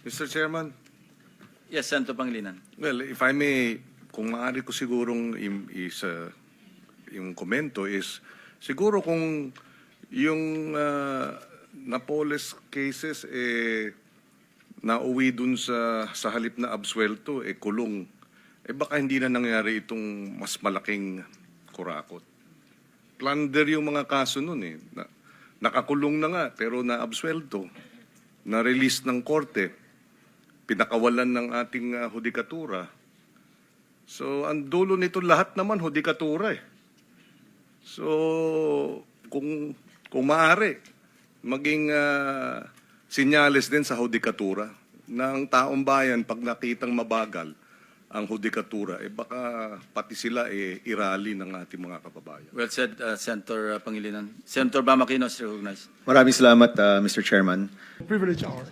Mr. Chairman, Yes, Senator Pangilinan. well, if I may, kung maaari ko sigurong yung komento is, siguro kung yung Napoles cases, nauwi dun sa halip na absuelto, kulong, baka hindi na nangyari itong mas malaking kurakot. Plunder yung mga kaso nun nakakulong na nga, pero na-absuelto, na-release ng korte, pinakawalan ng ating hudikatura. So, ang dulo nito lahat naman hudikatura So, kung maaari, maging sinyales din sa hudikatura ng taong bayan pag nakitang mabagal ang hudikatura, baka pati sila irali ng ating mga kababayan. Well said, Senator Pangilinan. Senator Bamakino is recognized. Maraming salamat, Mr. Chairman. Privilege hour.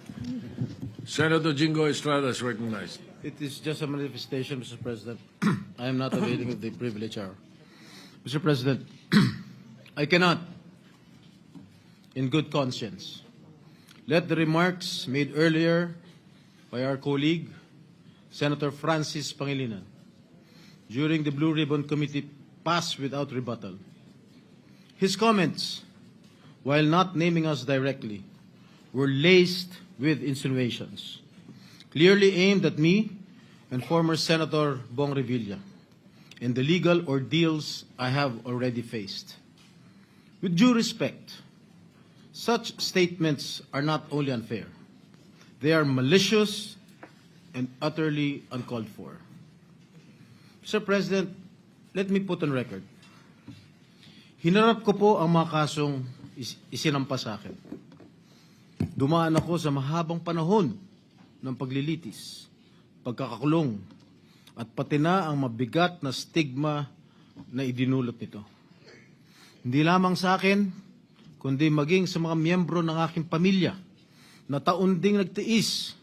Senator Jingo Estrada is recognized. It is just a manifestation, Mr. President. I am not availing of the privilege hour. Mr. President, I cannot, in good conscience, let the remarks made earlier by our colleague, Senator Francis Pangilinan, during the Blue Ribbon Committee pass without rebuttal. His comments, while not naming us directly, were laced with insinuations, clearly aimed at me and former Senator Bong Revilla and the legal ordeals I have already faced. With due respect, such statements are not only unfair, they are malicious and utterly uncalled for. Mr. President, let me put on record. Hinarap ko po ang mga kasong isinampa sa akin. Dumaan ako sa mahabang panahon ng paglilitis, pagkakakulong, at pati na ang mabigat na stigma na idinulot nito. Hindi lamang sa akin, kundi maging sa mga miyembro ng aking pamilya na taon ding nagtiis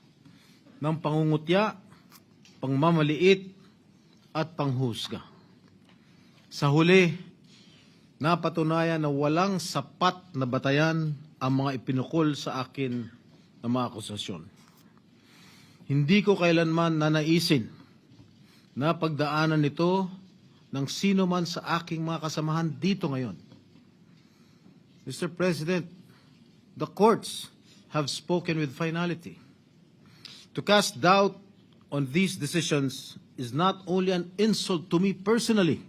ng pangungutya, pangmamaliit, at panghusga. Sa huli, napatunayan na walang sapat na batayan ang mga ipinukol sa akin na mga akusasyon. Hindi ko kailanman nanaisin na pagdaanan nito ng sino man sa aking mga kasamahan dito ngayon. Mr. President, the courts have spoken with finality. To cast doubt on these decisions is not only an insult to me personally,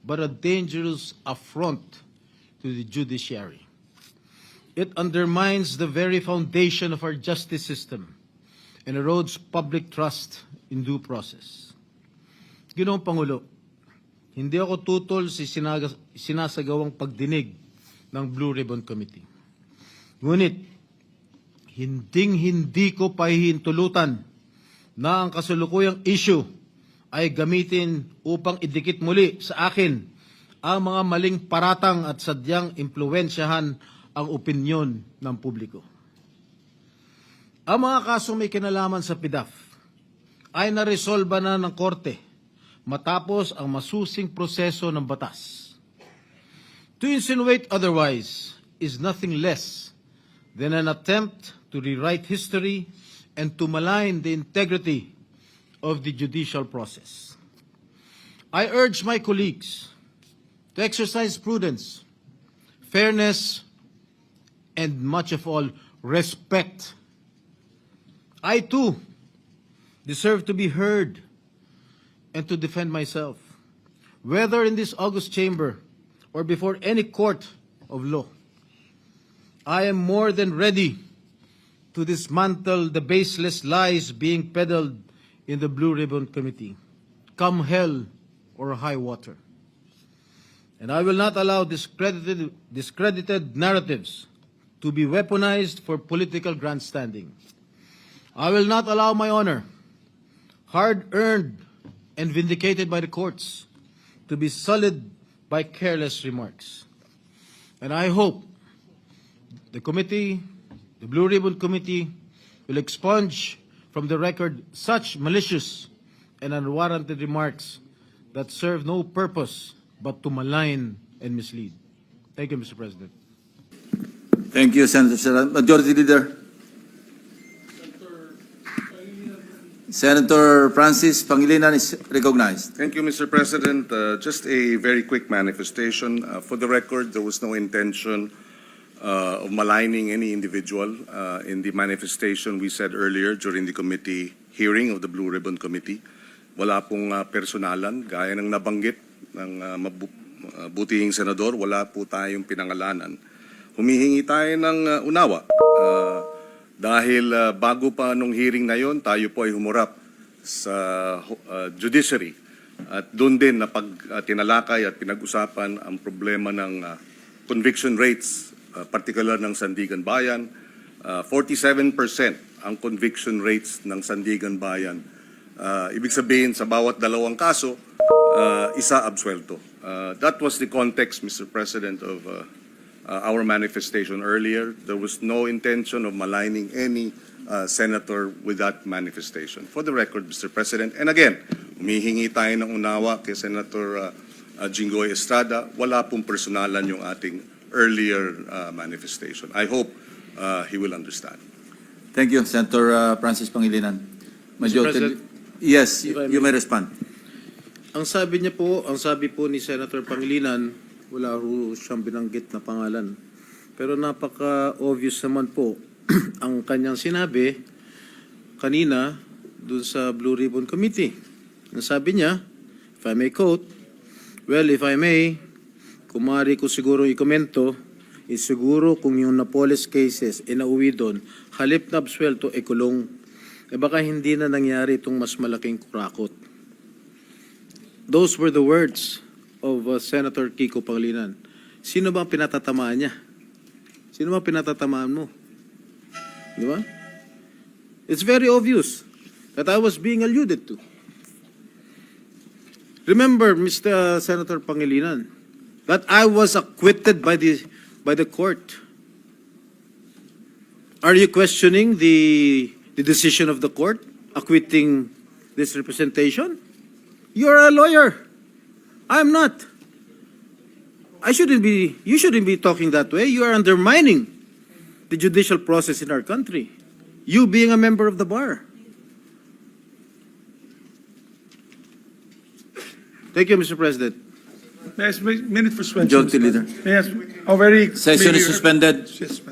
but a dangerous affront to the judiciary. It undermines the very foundation of our justice system and erodes public trust in due process. Ginoong Pangulo, hindi ako tutol sa sinasagawang pagdinig ng Blue Ribbon Committee. Ngunit, hindi ko pahihintulutan na ang kasalukuyang issue ay gamitin upang idikit muli sa akin ang mga maling paratang at sadyang impluwensyahan ang opinyon ng publiko. Ang mga kasong may kinalaman sa PDAF ay naresolba na ng korte matapos ang masusing proseso ng batas. To insinuate otherwise is nothing less than an attempt to rewrite history and to malign the integrity of the judicial process. I urge my colleagues to exercise prudence, fairness, and much of all, respect. I too deserve to be heard and to defend myself, whether in this august chamber or before any court of law. I am more than ready to dismantle the baseless lies being peddled in the Blue Ribbon Committee, come hell or high water. And I will not allow discredited narratives to be weaponized for political grandstanding. I will not allow my honor, hard-earned and vindicated by the courts, to be sullied by careless remarks. And I hope the committee, the Blue Ribbon Committee, will expunge from the record such malicious and unwarranted remarks that serve no purpose but to malign and mislead. Thank you, Mr. President. Thank you, Senator Estrada. Majority Leader. Senator Francis Pangilinan is recognized. Thank you, Mr. President. Just a very quick manifestation. For the record, there was no intention of maligning any individual. In the manifestation we said earlier during the committee hearing of the Blue Ribbon Committee, wala pong personalan. Gaya ng nabanggit ng butihing senador, wala po tayong pinangalanan. Humihingi tayo ng unawa. Dahil bago pa nung hearing na yon, tayo po ay humurap sa judiciary. At doon din na tinalakay at pinag-usapan ang problema ng conviction rates, particular ng Sandigan Bayan. 47% ang conviction rates ng Sandigan Bayan. Ibig sabihin sa bawat dalawang kaso, isa absuelto. That was the context, Mr. President, of our manifestation earlier. There was no intention of maligning any senator with that manifestation. For the record, Mr. President, and again, humihingi tayo ng unawa kay Senator Jinggoy Estrada. Wala pong personalan yung ating earlier manifestation. I hope he will understand. Thank you, Senator Francis Pangilinan. President, Yes, if I you may- may respond. Ang sabi po ni Senator Pangilinan, wala ho siyang binanggit na pangalan. Pero napaka-obvious naman po ang kanyang sinabi kanina dun sa Blue Ribbon Committee. Ang sabi niya, if I may quote, well, if I may, kung maaari ko siguro ikomento, is siguro kung yung Napoles cases inauwi doon, halip na absuelto, kulong. Baka hindi na nangyari itong mas malaking kurakot. Those were the words of Senator Kiko Pangilinan. Sino ba ang pinatatamaan niya? Sino ba ang pinatatamaan mo? Di ba? It's very obvious that I was being alluded to. Remember, Mr. Senator Pangilinan, that I was acquitted by the court. Are you questioning the decision of the court acquitting this representation? You're a lawyer. I'm not. You shouldn't be talking that way. You are undermining the judicial process in our country. You being a member of the bar. Thank you, Mr. President. May I ask, minute for suspension. Majority Leader. May I ask, very Session is maybe- suspended. Suspended.